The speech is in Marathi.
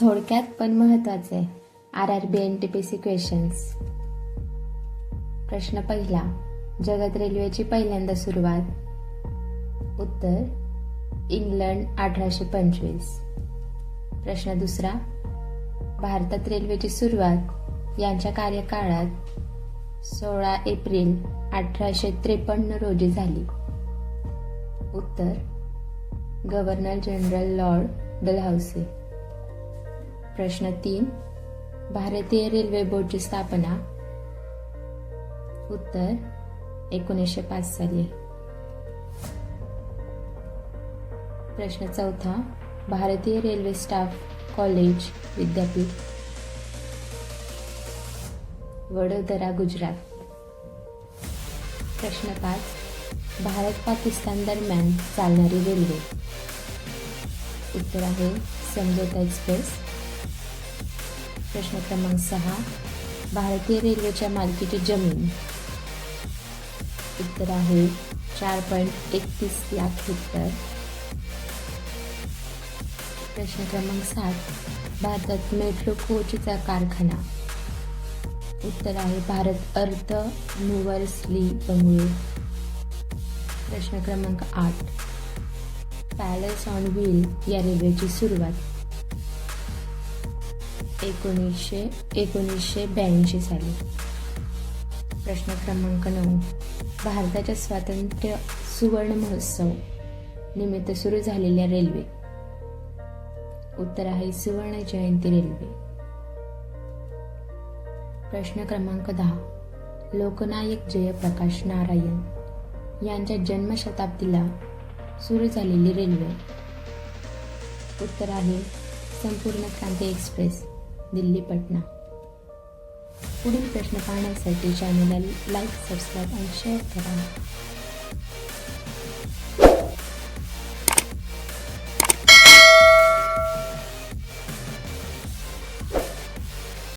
थोडक्यात पण महत्त्वाचे RRB NTPC क्वेश्चन्स. प्रश्न पहिला, जगात रेल्वेची पहिल्यांदा सुरुवात. उत्तर, इंग्लंड 1825. प्रश्न दुसरा, भारतात रेल्वेची सुरुवात यांच्या कार्यकाळात 16 एप्रिल 1853 रोजी झाली. उत्तर, गव्हर्नर जनरल लॉर्ड डलहौसी. प्रश्न 3, भारतीय रेल्वे बोर्डची स्थापना. उत्तर, 1905 साली. प्रश्न चौथा, भारतीय रेल्वे स्टाफ कॉलेज विद्यापीठ, वडोदरा, गुजरात. प्रश्न 5, भारत पाकिस्तान दरम्यान चालणारी रेल्वे. उत्तर आहे समझौता एक्सप्रेस. प्रश्न क्रमांक 6, भारतीय रेल्वेच्या मालकीची जमीन. उत्तर आहे 4.31 लाख हेक्टर. प्रश्न क्रमांक 7, भारतात मेट्रो कोचचा कारखाना. उत्तर आहे भारत अर्थ मूव्हर्स ली बंगळुरू. प्रश्न क्रमांक 8, पॅलेस ऑन व्हील या रेल्वेची सुरुवात. 1982 साली. प्रश्न क्रमांक 9, भारताच्या स्वातंत्र्य सुवर्ण महोत्सव निमित्त सुरू झालेल्या रेल्वे. उत्तर आहे सुवर्ण जयंती रेल्वे. प्रश्न क्रमांक 10, लोकनायक जयप्रकाश नारायण यांच्या जन्मशताब्दीला सुरू झालेली रेल्वे. उत्तर आहे संपूर्ण क्रांती एक्सप्रेस, दिल्ली पटना. पुढील प्रश्न पाहण्यासाठी चॅनलला लाईक, सबस्क्राईब आणि शेअर करा.